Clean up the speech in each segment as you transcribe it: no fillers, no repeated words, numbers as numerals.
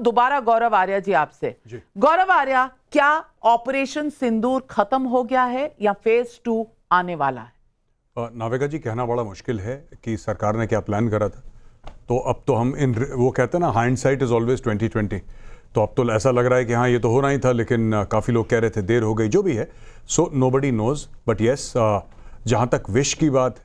दोबारा गौरव आर्या जी आपसे। गौरव आर्या, क्या ऑपरेशन सिंदूर खत्म हो गया है या फेज 2 आने वाला है? नाविका जी, कहना बड़ा मुश्किल है कि सरकार ने क्या प्लान करा था। तो अब तो हम वो कहते हैं ना, हाइंडसाइट इज ऑलवेज 2020। तो अब तो ऐसा लग रहा है कि हाँ, ये तो होना ही था, लेकिन काफ़ी लोग कह रहे थे देर हो गई, जो भी है। So nobody knows, but yes, जहाँ तक विश की बात,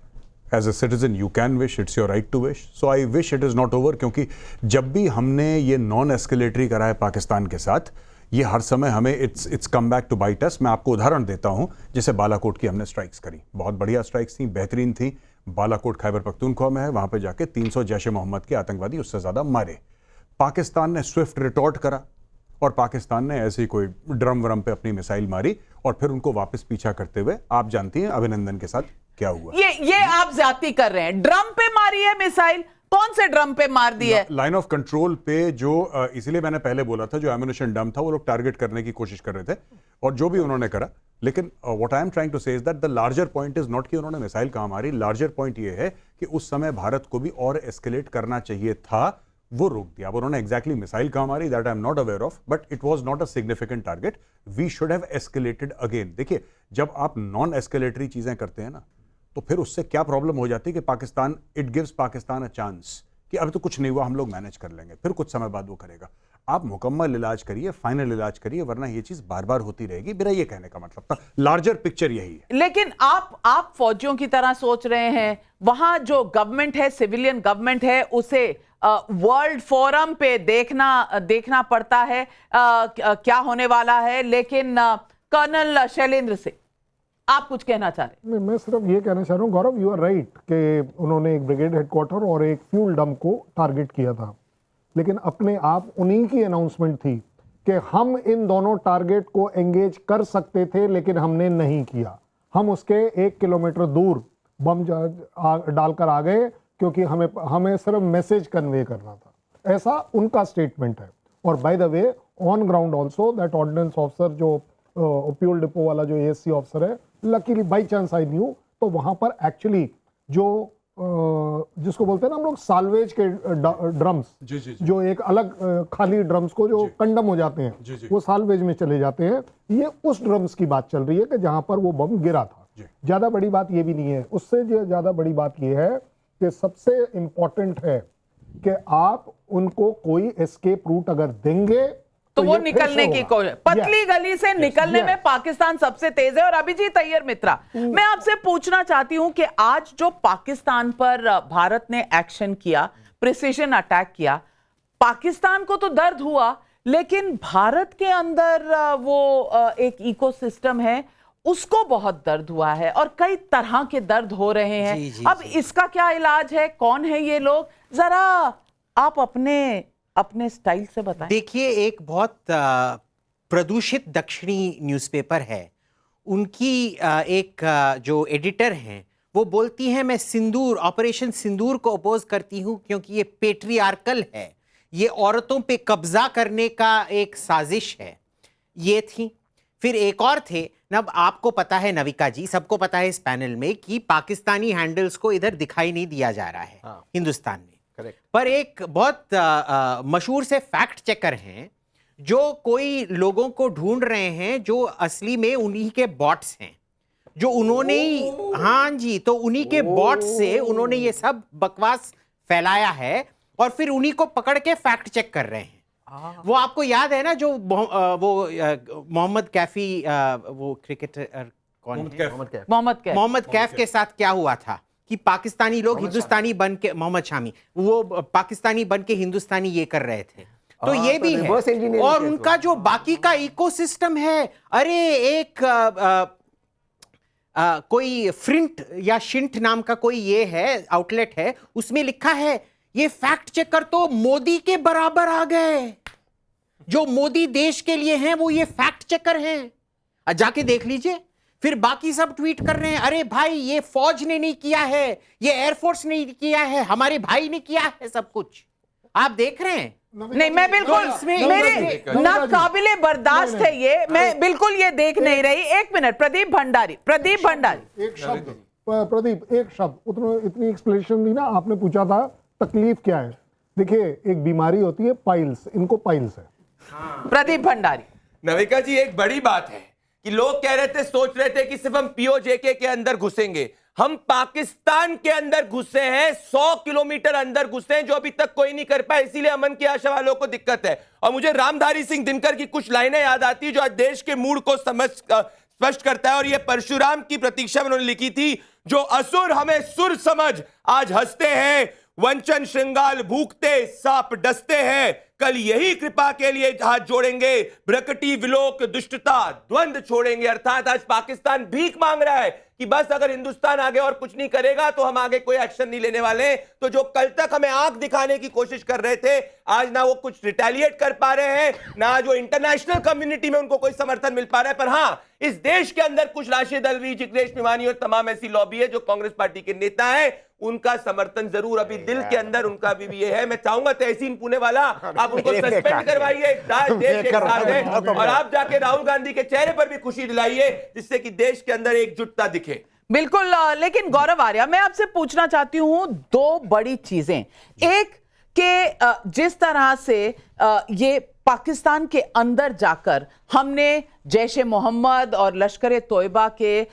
as a citizen you can wish, it's your right to wish. So I wish it is not over, क्योंकि जब भी हमने ये नॉन एस्केलेटरी करा है पाकिस्तान के साथ, ये हर समय हमें it's come back to bite us. मैं आपको उदाहरण देता हूँ, जैसे बालाकोट की हमने स्ट्राइक्स करी, बहुत बढ़िया स्ट्राइक्स थी, बेहतरीन थी। बालाकोट खैबर पख्तूनख्वा में है, वहाँ पे जाके 300 जैश मोहम्मद के आतंकवादी उससे ज़्यादा मारे। पाकिस्तान ने स्विफ्ट रिटॉर्ट करा और पाकिस्तान ने ऐसे ही कोई ड्रम व्रम पे अपनी मिसाइल मारी और फिर उनको वापस पीछा करते हुए, आप जानती हैं अभिनंदन के साथ क्या हुआ। ये आप ज्यादती कर रहे हैं। ड्रम पे मारी है मिसाइल, कौन से ड्रम पे मार दी है? लाइन ऑफ कंट्रोल पे, जो इसीलिए मैंने पहले बोला था, जो एम्युनिशन डम था वो लोग टारगेट करने की कोशिश कर रहे थे और जो भी उन्होंने करा। लेकिन what I am trying to say is that the larger point is not कि उन्होंने मिसाइल कहां मारी। लार्जर पॉइंट ये है कि उस समय भारत को भी और एस्केलेट करना चाहिए था, वो रोक दिया। अब उन्होंने एग्जैक्टली मिसाइल कहां मारी, that I am not aware of, but it was not a significant target. We should have escalated again. देखिए, जब आप नॉन एस्केलेटरी चीजें करते हैं ना, तो फिर उससे क्या प्रॉब्लम हो जाती है कि Pakistan, it gives Pakistan a chance कि अभी तो कुछ नहीं हुआ, हम लोग मैनेज कर लेंगे, फिर कुछ समय बाद वो करेगा। आप मुकम्मल इलाज करिए, फाइनल इलाज करिए, वरना ये चीज बार बार होती रहेगी। मेरा ये कहने का मतलब था, लार्जर पिक्चर यही है। लेकिन आप फौजियों की तरह सोच रहे हैं, वहां जो गवर्नमेंट है, सिविलियन गवर्नमेंट है, उसे वर्ल्ड फोरम पे देखना पड़ता है क्या होने वाला है। लेकिन कर्नल शैलेंद्र सिंह, आप कुछ कहना चाह रहे हैं? मैं सिर्फ ये कहना चाह रहा हूँ गौरव, यू आर राइट कि उन्होंने एक ब्रिगेड हेडक्वार्टर और एक फ्यूल डंप को टारगेट किया था, लेकिन अपने आप उन्हीं की अनाउंसमेंट थी कि हम इन दोनों टारगेट को एंगेज कर सकते थे, लेकिन हमने नहीं किया। हम उसके 1 किलोमीटर दूर बम डालकर आ गए, क्योंकि हमें सिर्फ मैसेज कन्वे करना था। ऐसा उनका स्टेटमेंट है। और by the way, on ground also that ordnance officer, जो फ्यूल डिपो वाला जो एएससी ऑफिसर है, luckily by chance I knew, तो वहां पर एक्चुअली जो जिसको बोलते हैं ना हम लोग साल्वेज के ड्रम्स, जो एक अलग खाली ड्रम्स को जो कंडम हो जाते हैं, वो साल्वेज में चले जाते हैं। ये उस ड्रम्स की बात चल रही है कि जहां पर वो बम गिरा था। ज्यादा बड़ी बात ये भी नहीं है, उससे ज्यादा बड़ी बात ये है कि सबसे इंपॉर्टेंट है कि आप उनको कोई एस्केप रूट अगर देंगे तो वो निकलने की कोशिश, पतली गली से निकलने में पाकिस्तान सबसे तेज है। और अभिजीत अय्यर मित्रा, मैं आपसे पूछना चाहती हूं कि आज जो पाकिस्तान पर भारत ने एक्शन किया, प्रिसीजन अटैक किया, पाकिस्तान को तो दर्द हुआ, लेकिन भारत के अंदर वो एक इकोसिस्टम है, उसको बहुत दर्द हुआ है और कई तरह के दर्द हो रहे हैं। अब इसका क्या इलाज है? कौन है ये लोग? जरा आप अपने स्टाइल से बताएं। देखिए, एक बहुत प्रदूषित दक्षिणी न्यूज़पेपर है, उनकी एक जो एडिटर हैं, वो बोलती हैं मैं सिंदूर, ऑपरेशन सिंदूर को अपोज करती हूँ क्योंकि ये पेट्रियार्कल है, ये औरतों पे कब्जा करने का एक साजिश है। ये थी। फिर एक और थे, अब आपको पता है नविका जी, सबको पता है इस पैनल में कि पाकिस्तानी हैंडल्स को इधर दिखाई नहीं दिया जा रहा है हिंदुस्तान में। पर एक बहुत मशहूर से फैक्ट चेकर हैं जो कोई लोगों को ढूंढ रहे हैं जो असली में उन्हीं के बॉट्स हैं, जो उन्होंने ही, हाँ जी, तो उन्हीं के बॉट्स से उन्होंने ये सब बकवास फैलाया है और फिर उन्हीं को पकड़ के फैक्ट चेक कर रहे हैं। वो आपको याद है ना, जो वो मोहम्मद कैफी, वो क्रिकेटर कौन है, मोहम्मद कैफ के साथ क्या हुआ था कि पाकिस्तानी लोग हिंदुस्तानी बन के, मोहम्मद शामी, वो पाकिस्तानी बन के हिंदुस्तानी ये कर रहे थे। तो ये भी है। और उनका जो बाकी का इकोसिस्टम है, अरे एक कोई फ्रिंट या शिंट नाम का कोई ये है आउटलेट है, उसमें लिखा है ये फैक्ट चेकर तो मोदी के बराबर आ गए, जो मोदी देश के लिए हैं वो ये फैक्ट चेकर हैं, जाके देख लीजिए। फिर बाकी सब ट्वीट कर रहे हैं, अरे भाई ये फौज ने नहीं किया है, ये एयरफोर्स ने किया है, हमारे भाई ने किया है सब कुछ। आप देख रहे हैं? नहीं, मैं बिल्कुल, मेरे नाकाबिले बर्दाश्त है ये, मैं बिल्कुल ये देख नहीं रही। एक मिनट, प्रदीप भंडारी, एक शब्द, प्रदीप, एक शब्द, इतनी एक्सप्लेनेशन दी ना आपने, पूछा था तकलीफ क्या है, देखिए, एक बीमारी होती है पाइल्स, इनको पाइल्स है। प्रदीप भंडारी। नविका जी, एक बड़ी बात है कि लोग कह रहे थे, सोच रहे थे कि सिर्फ हम पीओजेके के अंदर घुसेंगे। हम पाकिस्तान के अंदर घुसे हैं, 100 किलोमीटर अंदर घुसे हैं, जो अभी तक कोई नहीं कर पाया। इसीलिए अमन की आशा वालों को दिक्कत है। और मुझे रामधारी सिंह दिनकर की कुछ लाइनें याद आती है जो आज देश के मूड को स्पष्ट करता है। और ये परशुराम की प्रतीक्षा में उन्होंने लिखी थी, जो असुर हमें सुर समझ आज हंसते हैं, वंचन श्रृंगाल भूखते सांप डसते हैं, कल यही कृपा के लिए हाथ जोड़ेंगे, प्रकटी विलोक दुष्टता द्वंद छोड़ेंगे। अर्थात आज पाकिस्तान भीख मांग रहा है कि बस अगर हिंदुस्तान आगे और कुछ नहीं करेगा तो हम आगे कोई एक्शन नहीं लेने वाले। तो जो कल तक हमें आंख दिखाने की कोशिश कर रहे थे, आज ना वो कुछ रिटेलिएट कर पा रहे हैं, ना जो इंटरनेशनल कम्युनिटी में उनको कोई समर्थन मिल पा रहा है। पर हाँ, इस देश के अंदर कुछ राशिद अलवी, जिग्नेश मेवानी और तमाम ऐसी लॉबी है जो कांग्रेस पार्टी के नेता है, उनका समर्थन जरूर अभी दिल के अंदर उनका भी ये है। मैं चाहूंगा तहसीन पुणे वाला, आप उनको सस्पेंड करवाइए, देश एक साथ है, और आप जाके राहुल गांधी के चेहरे पर भी खुशी दिलाइए, जिससे कि देश के अंदर एकजुटता दिखे। बिल्कुल। लेकिन गौरव आर्या, मैं आपसे पूछना चाहती हूं दो बड़ी चीजें। एक के जिस तरह से ये पाकिस्तान के अंदर जाकर हमने जैश ए मोहम्मद और लश्कर ए तोयबा के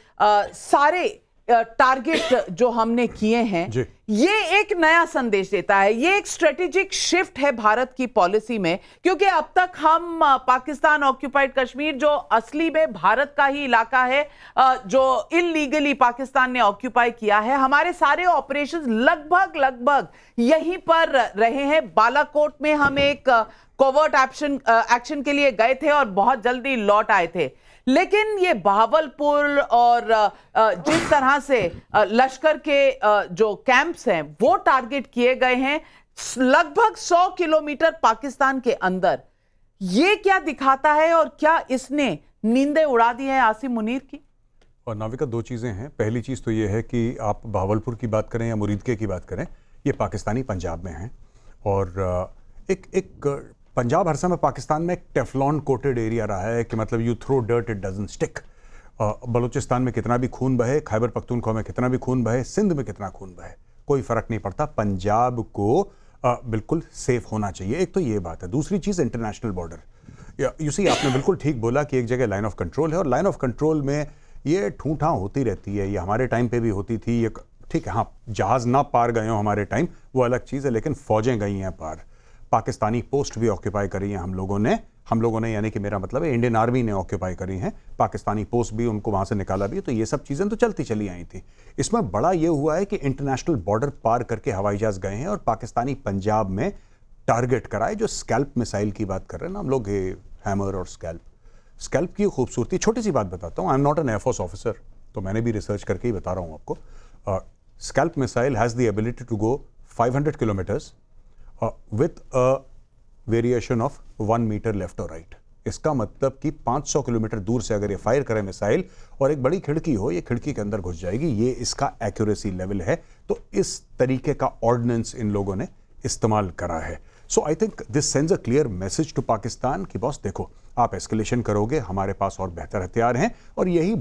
सारे टारगेट जो हमने किए हैं, ये एक नया संदेश देता है। ये एक स्ट्रेटेजिक शिफ्ट है भारत की पॉलिसी में, क्योंकि अब तक हम पाकिस्तान ऑक्यूपाइड कश्मीर, जो असली में भारत का ही इलाका है, जो इलीगली पाकिस्तान ने ऑक्यूपाई किया है, हमारे सारे ऑपरेशंस लगभग यहीं पर रहे हैं। बालाकोट में हम एक कोवर्ट एक्शन के लिए गए थे और बहुत जल्दी लौट आए थे। लेकिन ये बहावलपुर और जिस तरह से लश्कर के जो कैंप्स हैं वो टारगेट किए गए हैं लगभग 100 किलोमीटर पाकिस्तान के अंदर, ये क्या दिखाता है और क्या इसने नींदें उड़ा दी है आसिम मुनीर की? और नाविका, दो चीज़ें हैं। पहली चीज़ तो ये है कि आप बहावलपुर की बात करें या मुरीदके की बात करें, ये पाकिस्तानी पंजाब में हैं। और एक पंजाब हर समय पाकिस्तान में एक टेफलॉन कोटेड एरिया रहा है कि मतलब you throw dirt it doesn't stick. Balochistan में कितना भी खून बहे, खैबर पख्तूनख्वा में कितना भी खून बहे, सिंध में कितना खून बहे, कोई फर्क नहीं पड़ता, पंजाब को बिल्कुल सेफ होना चाहिए। एक तो ये बात है। दूसरी चीज़, इंटरनेशनल बॉर्डर। यू सी, आपने बिल्कुल ठीक बोला कि एक जगह लाइन ऑफ कंट्रोल है, और लाइन ऑफ कंट्रोल में ये ठूठा होती रहती है। ये हमारे टाइम पे भी होती थी। ये ठीक है, हाँ, जहाज़ ना पार गए हो हमारे टाइम, वो अलग चीज़ है, लेकिन फ़ौजें गई हैं पार। पाकिस्तानी पोस्ट भी ऑक्यूपाई करी हैं हम लोगों ने यानी कि मेरा मतलब है इंडियन आर्मी ने ऑक्यूपाई करी हैं। पाकिस्तानी पोस्ट भी, उनको वहाँ से निकाला भी। तो ये सब चीज़ें तो चलती चली आई थी। इसमें बड़ा ये हुआ है कि इंटरनेशनल बॉर्डर पार करके हवाई जहाज़ गए हैं और पाकिस्तानी पंजाब में टारगेट कराए। जो स्कैल्प मिसाइल की बात कर रहे हैं ना हम लोग, हैमर और स्कैल्प की खूबसूरती। छोटी सी बात बताता हूँ, आई am not an air force officer, तो मैंने भी रिसर्च करके ही बता रहा हूँ आपको। SCALP missile has the ability to go 500 kilometres with a variation of 1 metre left और राइट। इसका मतलब कि 500 किलोमीटर दूर से अगर ये फायर करे मिसाइल और एक बड़ी खिड़की हो, ये खिड़की के अंदर घुस जाएगी। ये इसका एक्यूरेसी लेवल है। तो इस तरीके का ऑर्डिनेंस इन लोगों ने इस्तेमाल करा है। So I think this sends a clear message to Pakistan कि बॉस देखो, आप एस्केलेशन करोगे, हमारे पास और बेहतर हथियार हैं। और यही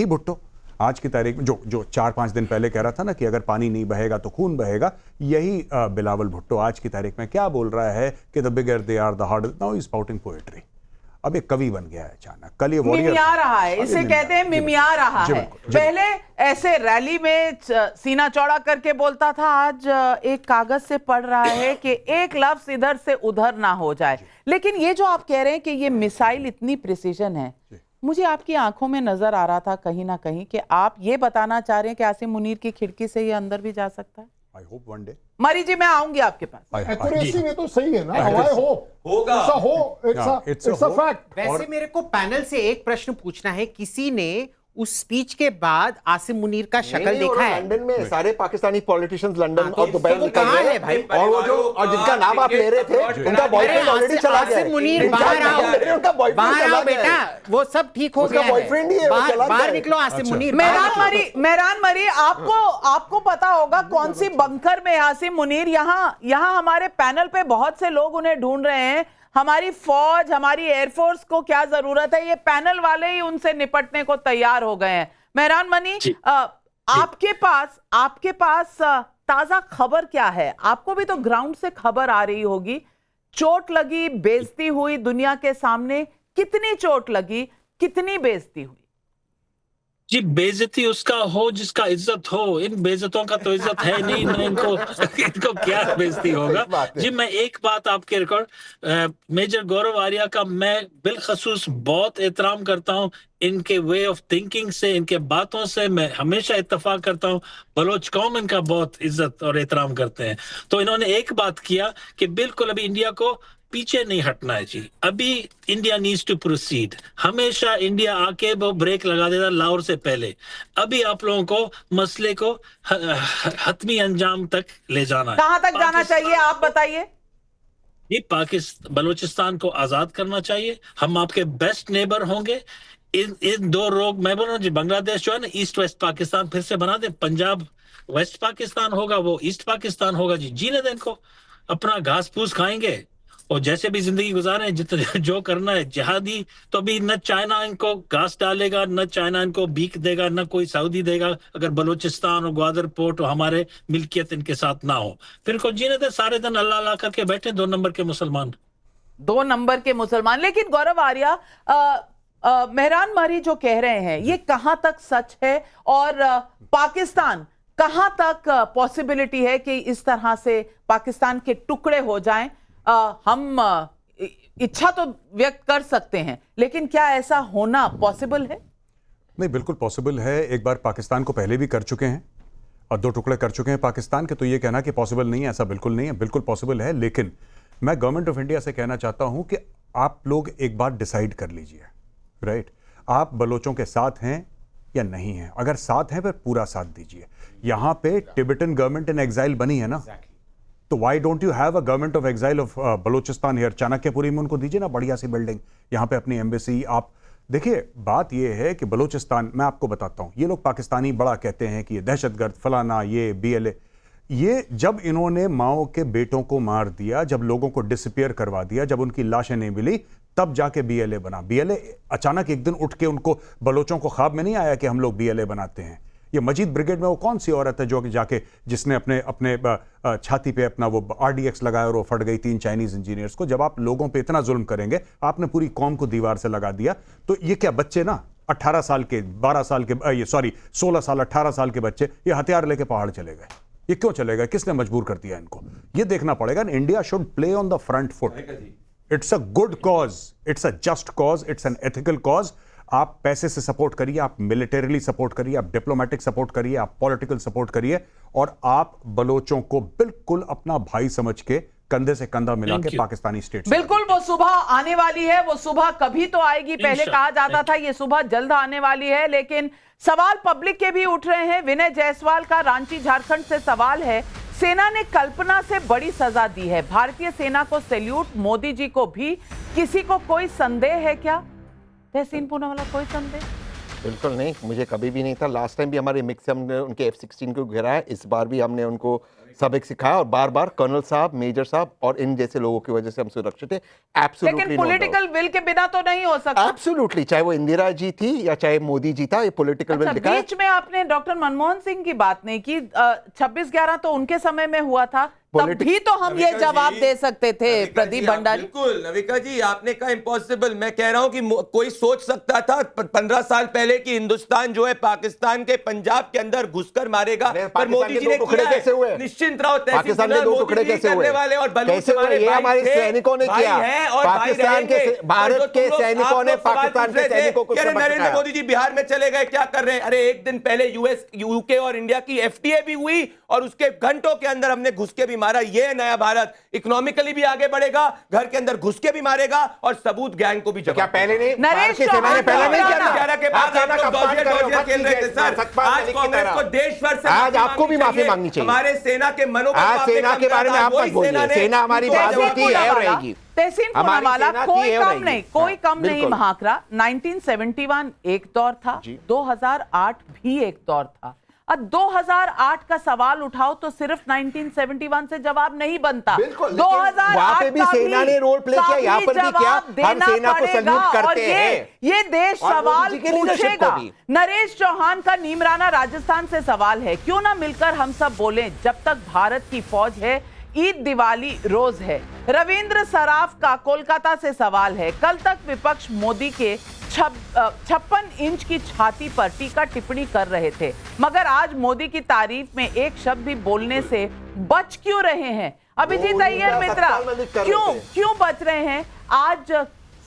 भुट्टो आज की तारीख में जो 4-5 दिन पहले कह रहा था ना कि अगर पानी नहीं बहेगा तो खून बहेगा, यही बिलावल भुट्टो आज की तारीख में क्या बोल रहा है कि the bigger they are the harder. Now he is spouting poetry. अब एक कवि बन गया है अचानक। कल ये मिमिया रहा है, इसे कहते हैं मिमिया रहा है। पहले ऐसे रैली में सीना चौड़ा करके बोलता था, आज एक कागज से पढ़ रहा है कि एक लफ्ज इधर से उधर ना हो जाए। लेकिन ये जो आप कह रहे हैं कि ये मिसाइल इतनी प्रिसीजन है, मुझे आपकी आंखों में नजर आ रहा था कहीं ना कहीं कि आप ये बताना चाह रहे हैं कि आसिम मुनीर की खिड़की से ये अंदर भी जा सकता है। I hope one day. मरी जी, मैं आऊंगी आपके पास। एक्यूरेसी में तो सही है ना, हवाई होगा, इट्स अ फैक्ट। वैसे मेरे को पैनल से एक प्रश्न पूछना है। किसी ने उस स्पीच के बाद आसिम मुनीर का शक्ल देखा है? लंदन में सारे पाकिस्तानी पॉलिटिशियंस लंदन और दुबई निकल कहाँ गए है भाई? और जिनका नाम आप ले रहे थे, उनका बॉयफ्रेंड ऑलरेडी चला गया है। आसिम मुनीर बाहर आओ बेटा, वो सब ठीक हो गया है। बॉयफ्रेंड ही है, बाहर निकलो आसिम मुनीर। मेहरान मरी, आपको पता होगा कौन सी बंकर में आसिम मुनीर। यहाँ हमारे पैनल पे बहुत से लोग उन्हें ढूंढ रहे हैं। हमारी फौज, हमारी एयरफोर्स को क्या जरूरत है, ये पैनल वाले ही उनसे निपटने को तैयार हो गए हैं। मेहरान मनी, आपके पास ताजा खबर क्या है? आपको भी तो ग्राउंड से खबर आ रही होगी, चोट लगी, बेइज्जती हुई दुनिया के सामने। कितनी चोट लगी, कितनी बेइज्जती हुई? जी, बेइज्जती उसका हो जिसका इज्जत हो। इन बेइज्जतों का तो इज्जत है नहीं, इनको क्या बेइज्जती होगा। जी, मैं एक बात आपके रिकॉर्ड, मेजर गौरव आर्या का मैं बिलखसूस बहुत एहतराम करता हूं। इनके वे ऑफ थिंकिंग से, इनके बातों से मैं हमेशा इत्तेफाक करता हूं। बलोच कौम इनका बहुत इज्जत और एहतराम करते हैं। तो इन्होंने एक बात किया कि बिल्कुल अभी इंडिया को पीछे नहीं हटना है जी। अभी इंडिया नीड्स टू प्रोसीड। हमेशा इंडिया आके वो ब्रेक लगा देता लाहौर से पहले। अभी आप लोगों को मसले को हतमी अंजाम तक ले जाना है। कहां तक जाना चाहिए, आप बताइए। ये बलूचिस्तान को आजाद करना चाहिए। हम आपके बेस्ट नेबर होंगे। इन दो रोग, मैं बोल रहा हूँ जी, बांग्लादेश जो है ना, ईस्ट वेस्ट पाकिस्तान फिर से बना दे। पंजाब वेस्ट पाकिस्तान होगा, वो ईस्ट पाकिस्तान होगा जी। जीने दें इनको, अपना घास फूस खाएंगे और जैसे भी जिंदगी गुजारे, जितना जो करना है। जिहादी तो अभी न चाइना इनको घास डालेगा, न चाइना इनको भीख देगा, न कोई सऊदी देगा, अगर बलूचिस्तान और ग्वादर पोर्ट और हमारे मिल्कियत इनके साथ ना हो। फिर इनको जीने दे, सारे दिन अल्लाह अल्लाह करके बैठे 2 नंबर के मुसलमान। 2 नंबर के मुसलमान। लेकिन गौरव आर्या, मेहरान मरी जो कह रहे हैं, ये कहां तक सच है? और पाकिस्तान, कहां तक पॉसिबिलिटी है कि इस तरह से पाकिस्तान के टुकड़े हो जाएं? हम इच्छा तो व्यक्त कर सकते हैं, लेकिन क्या ऐसा होना पॉसिबल है? नहीं, बिल्कुल पॉसिबल है। एक बार पाकिस्तान को पहले भी कर चुके हैं और 2 टुकड़े कर चुके हैं पाकिस्तान के। तो ये कहना कि पॉसिबल नहीं है, ऐसा बिल्कुल नहीं है, बिल्कुल पॉसिबल है। लेकिन मैं गवर्नमेंट ऑफ इंडिया से कहना चाहता हूं कि आप लोग एक बार डिसाइड कर लीजिए, राइट? आप बलोचों के साथ हैं या नहीं हैं? अगर साथ हैं फिर पूरा साथ दीजिए। यहां पे टिबेटन गवर्नमेंट इन एग्जाइल बनी है ना, तो why don't you have a government of exile of Balochistan here? Chanakyapuri में उनको दीजिए ना बढ़िया सी बिल्डिंग, यहां पे अपनी एम्बेसी। आप देखिए, बात यह है कि बलूचिस्तान, मैं आपको बताता हूं, ये लोग पाकिस्तानी बड़ा कहते हैं कि ये दहशतगर्द फलाना, ये BLA। ये जब इन्होंने माओ के बेटों को मार दिया, जब लोगों को डिसअपियर करवा दिया, जब उनकी लाशें नहीं मिली, तब जाके BLA बना। BLA अचानक एक दिन उठ के उनको, बलोचों को ख्वाब में नहीं आया कि हम लोग BLA बनाते हैं। ये मजीद ब्रिगेड में वो कौन सी औरत है जो कि जाके, जिसने अपने अपने छाती पे अपना वो RDX लगाया और वो फट गई 3 चाइनीज इंजीनियर्स को? जब आप लोगों पे इतना जुल्म करेंगे, आपने पूरी कौम को दीवार से लगा दिया। तो ये क्या बच्चे ना 18 साल के, 12 साल के, 16 साल 18 साल के बच्चे ये हथियार लेके पहाड़ चले गए? ये क्यों चले गए? किसने मजबूर कर दिया इनको? ये देखना पड़ेगा। India should play on the front foot. It's a good cause, it's a just cause, it's an ethical cause. आप पैसे से सपोर्ट करिए, आप मिलिटरीली सपोर्ट करिए, आप डिप्लोमेटिक सपोर्ट करिए, आप पॉलिटिकल सपोर्ट करिए, और आप बलोचों को बिल्कुल अपना भाई समझ के कंधे से कंधा मिला के पाकिस्तानी स्टेट। बिल्कुल, वो सुबह आने वाली है, वो सुबह कभी तो आएगी। पहले कहा जाता था ये सुबह जल्द आने वाली है, लेकिन सवाल पब्लिक के भी उठ रहे हैं। विनय जायसवाल का रांची झारखंड से सवाल है, सेना ने कल्पना से बड़ी सजा दी है, भारतीय सेना को सैल्यूट, मोदी जी को भी, किसी को कोई संदेह है क्या? तहसीन पूनावाला, कोई संदेह? बिल्कुल नहीं, मुझे कभी भी नहीं था। लास्ट टाइम भी हमारे मिक्स से हमने उनके F-16 को गिराया, इस बार भी हमने उनको सबक सिखाया, और बार बार कर्नल साहब, मेजर साहब और इन जैसे लोगों की वजह से हम सुरक्षित हैं। एब्सोल्युटली, लेकिन पॉलिटिकल विल के बिना तो नहीं हो सकता। एब्सोल्युटली, चाहे वो इंदिरा जी थी या चाहे मोदी जी था, ये पॉलिटिकल विल दिखा। बीच में आपने डॉक्टर मनमोहन सिंह की बात नहीं की। 26/11 तो उनके समय में हुआ था, तब भी तो हम ये जवाब दे सकते थे। प्रदीप भंडारी, बिल्कुल नविका जी, आपने कहा इम्पॉसिबल। मैं कह रहा हूं कि कोई सोच सकता था 15 साल पहले कि हिंदुस्तान जो है पाकिस्तान के पंजाब के अंदर घुसकर मारेगा, पर मोदी जी ने किया कैसे हुए? निश्चिंत रहो, पाकिस्तान के 2 टुकड़े कैसे हुए? वाले और कैसे हुए? ये हमारे सैनिकों ने किया। पाकिस्तान के, भारत के सैनिकों ने पाकिस्तान के सैनिकों को सबक नरेंद्र सिखाया। मोदी जी बिहार में चले गए, क्या कर रहे हैं? अरे एक दिन पहले US, UK और इंडिया की FTA भी हुई, और उसके घंटों के अंदर हमने घुस के भी मारा। ये नया भारत इकोनॉमिकली भी आगे बढ़ेगा, घर के अंदर घुस के भी मारेगा, और सबूत गैंग को भी। क्या पहले नहीं? नरेश के सेना ने पहले नहीं किया? 11 के बाद आप लोग दौजिया खेल रहे थे सर। आज कांग्रेस को देश भर से आज आपको भी माफी मांगनी चाहिए। हमारे सेना के मनोबल, आज सेना के बारे में आप मत बोलिए। सेना हमारी बाजूती है और रहेगी। तहसीन पूनावाला, कोई कम नहीं, कोई कम नहीं महाकरा। 1971 एक दौर था, 2008 भी एक दौर था। 2008 का सवाल उठाओ तो सिर्फ 1971 से जवाब नहीं बनता। बिल्कुल, लेकिन वहाँ 2008 पे भी का सेना ने रोल प्ले किया, यहाँ पर भी क्या, हम देना सेना को पड़ेगा। सल्यूट करते और हैं। ये देश और मोदी सवाल जी के leadership को पूछेगा। भी। नरेश चौहान का नीमराना राजस्थान से सवाल है, क्यों ना मिलकर हम सब बोलें, जब तक भारत की फौज है ईद दिवाली रोज है। रविंद्र सराफ का कोलकाता से सवाल है, कल तक विपक्ष मोदी के 56 इंच की छाती पर टीका टिप्पणी कर रहे थे, मगर आज मोदी की तारीफ में एक शब्द भी बोलने से बच क्यों रहे हैं? अभिजीत अय्यर मित्रा, क्यों बच रहे हैं? आज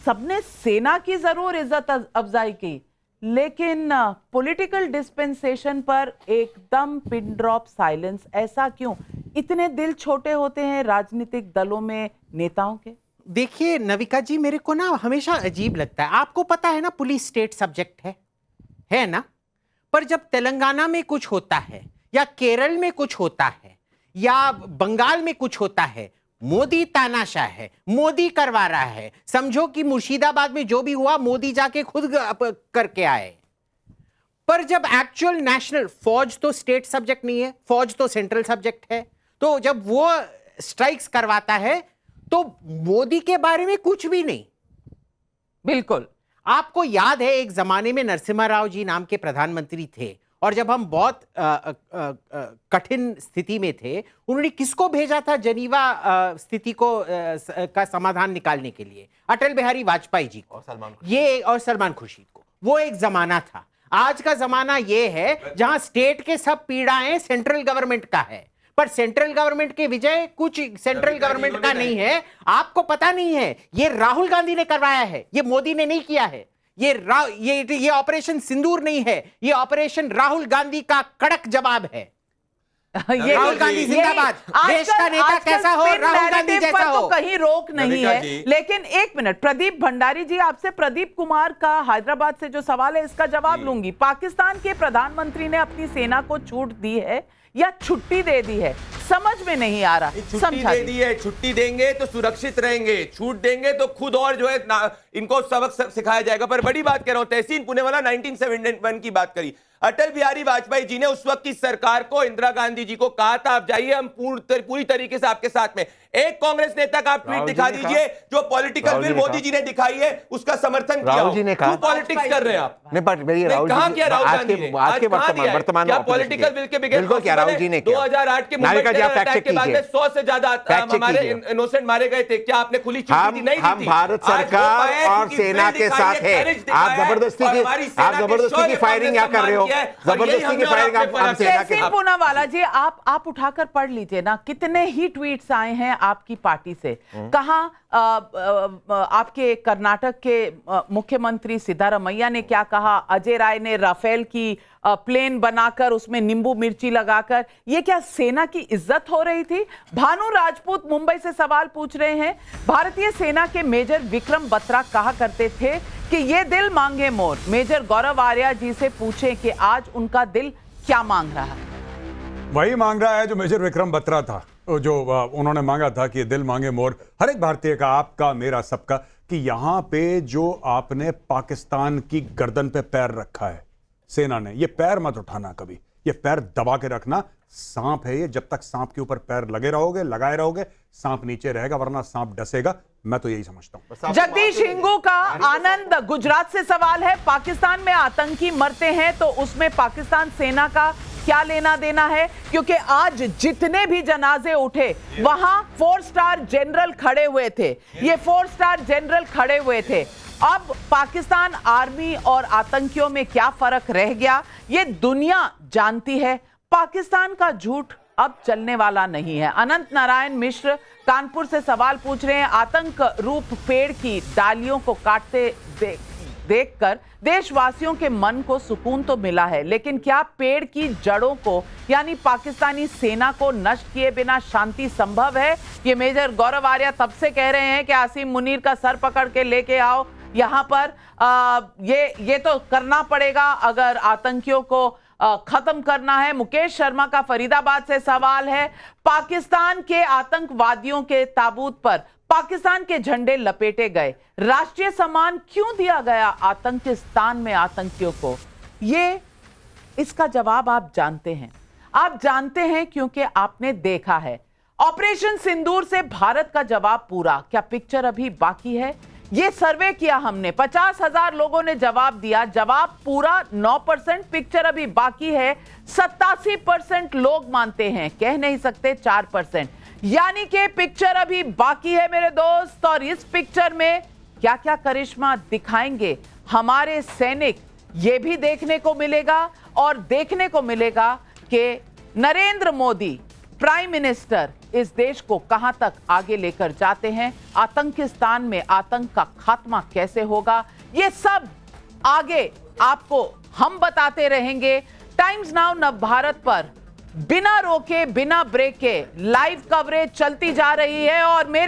सबने सेना की जरूर इज्जत अफजाई की, लेकिन पॉलिटिकल डिस्पेंसेशन पर एकदम पिन ड्रॉप साइलेंस, ऐसा क्यों? इतने दिल छोटे होते हैं राजनीतिक दलों में नेताओं के? देखिए नविका जी, मेरे को ना हमेशा अजीब लगता है। आपको पता है ना पुलिस स्टेट सब्जेक्ट है ना? पर जब तेलंगाना में कुछ होता है या केरल में कुछ होता है या बंगाल में कुछ होता है, मोदी तानाशाह है, मोदी करवा रहा है। समझो कि मुर्शिदाबाद में जो भी हुआ मोदी जाके खुद करके आए। पर जब एक्चुअल नेशनल, फौज तो स्टेट सब्जेक्ट नहीं है, फौज तो सेंट्रल सब्जेक्ट है, तो जब वो स्ट्राइक्स करवाता है तो मोदी के बारे में कुछ भी नहीं। बिल्कुल। आपको याद है एक जमाने में नरसिम्हा राव जी नाम के प्रधानमंत्री थे, और जब हम बहुत कठिन स्थिति में थे, उन्होंने किसको भेजा था जनीवा स्थिति को का समाधान निकालने के लिए? अटल बिहारी वाजपेयी जी को और सलमान खुर्शीद को। वो एक जमाना था। आज का जमाना ये है जहां स्टेट के सब पीड़ाएं सेंट्रल गवर्नमेंट का है, पर सेंट्रल गवर्नमेंट के विजय कुछ सेंट्रल गवर्नमेंट का नहीं है। आपको पता नहीं है, ये राहुल गांधी ने करवाया है, ये मोदी ने नहीं किया है। ये ऑपरेशन सिंदूर नहीं है, ये ऑपरेशन राहुल गांधी का कड़क जवाब है। राहुल गांधी जिंदाबाद। देश का नेता कैसा हो, राहुल गांधी जैसा हो। तो कहीं रोक नहीं है। लेकिन एक मिनट, प्रदीप भंडारी जी, आपसे प्रदीप कुमार का हैदराबाद से जो सवाल है इसका जवाब लूंगी। पाकिस्तान के प्रधानमंत्री ने अपनी सेना को छूट दी है या छुट्टी दे दी है? समझ में नहीं आ रहा। छुट्टी दे दी है, छुट्टी देंगे तो सुरक्षित रहेंगे, छूट देंगे तो खुद और जो है इनको सबक सिखाया जाएगा। पर बड़ी बात कह रहा हूं, तहसीन पुणेवाला 1971 की बात करी। अटल बिहारी वाजपेयी जी ने उस वक्त की सरकार को, इंदिरा गांधी जी को कहा था, आप जाइए, हम पूरी तरीके से आपके साथ में। एक कांग्रेस नेता का आप ट्वीट दिखा दीजिए जो पॉलिटिकल विल मोदी जी ने दिखाई है उसका समर्थन किया। राहुल जी ने कहा, पॉलिटिक्स कर रहे हैं आप? नहीं, पर मेरी राहुल कहां किया राहुल गांधी ने? आज के वर्तमान क्या पॉलिटिकल विल के बिगेन बिल्कुल क्या राहुल जी ने किया? 2008 के मुंबई टेरर अटैक के बाद में 100 से ज्यादा हमारे इनोसेंट मारे गए थे। क्या आपने खुली चिट्ठी दी? नहीं दी थी। हम भारत सरकार और सेना के साथ है। आप जबरदस्ती की फायरिंग क्या कर रहे हो? जबरदस्ती की फायरिंग आप सेना के साथ। पूनावाला जी, आप उठाकर पढ़ लीजिए ना, कितने ही ट्वीट्स आए हैं आपकी पार्टी से। कहां आपके कर्नाटक के मुख्यमंत्री सिद्धारमैया ने क्या कहा, अजय राय ने राफेल की प्लेन बनाकर उसमें नींबू मिर्ची लगाकर, ये क्या सेना की इज्जत हो रही थी? भानु राजपूत मुंबई से सवाल पूछ रहे हैं, भारतीय सेना के मेजर विक्रम बत्रा कहा करते थे कि ये दिल मांगे मोर। मेजर गौरव आर्या जी से पूछें कि आज उनका दिल क्या मांग रहा है? वही मांग रहा है जो मेजर विक्रम बत्रा था, जो उन्होंने मांगा था कि दिल मांगे मोर हर एक भारतीय का, आपका, मेरा, सबका, कि यहां पे जो आपने पाकिस्तान की गर्दन पे पैर रखा है सेना ने, ये पैर मत उठाना कभी, ये पैर दबा के रखना। सांप है ये, जब तक सांप के ऊपर पैर लगाए रहोगे सांप नीचे रहेगा, वरना सांप डसेगा। मैं तो यही समझता हूं। जगदीश हिंगू का आनंद गुजरात से सवाल है, पाकिस्तान में आतंकी मरते हैं तो उसमें पाकिस्तान सेना का क्या लेना देना है? क्योंकि आज जितने भी जनाजे उठे वहां 4 स्टार जनरल खड़े हुए थे, ये 4 स्टार जनरल खड़े हुए थे। अब पाकिस्तान आर्मी और आतंकियों में क्या फर्क रह गया ये दुनिया जानती है। पाकिस्तान का झूठ अब चलने वाला नहीं है। अनंत नारायण मिश्र कानपुर से सवाल पूछ रहे हैं, आतंक रूप पेड़ की डालियों को काटते देखकर देशवासियों के मन को सुकून तो मिला है, लेकिन क्या पेड़ की जड़ों को यानी पाकिस्तानी सेना को नष्ट किए बिना शांति संभव है? ये मेजर गौरव आर्या तब से कह रहे हैं कि आसिम मुनीर का सर पकड़ के लेके आओ यहां पर। ये तो करना पड़ेगा अगर आतंकियों को खत्म करना है। मुकेश शर्मा का फरीदाबाद से सवाल है, पाकिस्तान के आतंकवादियों के ताबूत पर पाकिस्तान के झंडे लपेटे गए, राष्ट्रीय सम्मान क्यों दिया गया आतंकिस्तान में आतंकियों को? ये इसका जवाब आप जानते हैं। आप जानते हैं क्योंकि आपने देखा है। ऑपरेशन सिंदूर से भारत का जवाब पूरा, क्या पिक्चर अभी बाकी है? ये सर्वे किया हमने, 50,000 लोगों ने जवाब दिया, जवाब पूरा 9%, पिक्चर अभी बाकी है 87% लोग मानते हैं, कह नहीं सकते 4%, यानी कि पिक्चर अभी बाकी है मेरे दोस्त। और इस पिक्चर में क्या क्या करिश्मा दिखाएंगे हमारे सैनिक, ये भी देखने को मिलेगा। और देखने को मिलेगा कि नरेंद्र मोदी प्राइम मिनिस्टर इस देश को कहां तक आगे लेकर जाते हैं, आतंकिस्तान में आतंक का खात्मा कैसे होगा, ये सब आगे आपको हम बताते रहेंगे। टाइम्स नाउ नवभारत पर बिना रोके बिना ब्रेक के लाइव कवरेज चलती जा रही है और मेरे